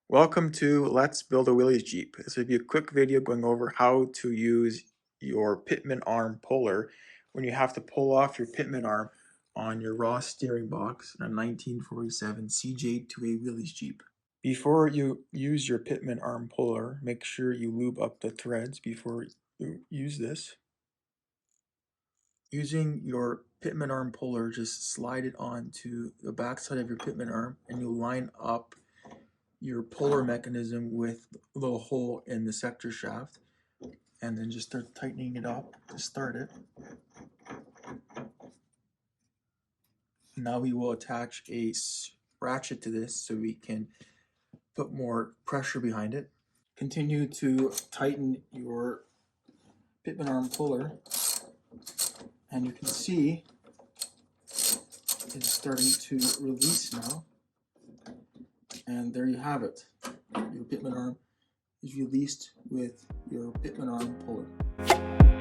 Welcome to Let's Build a Willys Jeep. This will be a quick video going over how to use your Pitman arm puller when you have to pull off your Pitman arm on your raw steering box in a 1947 CJ2A Willys Jeep. Before you use your Pitman arm puller, make sure you lube up the threads before you use this. Using your Pitman arm puller, just slide it onto the backside of your Pitman arm and you'll line up your puller mechanism with a little hole in the sector shaft, and then just start tightening it up to start it. Now we will attach a ratchet to this so we can put more pressure behind it. Continue to tighten your Pitman arm puller, and you can see it's starting to release now. And there you have it. Your Pitman arm is released with your Pitman arm puller.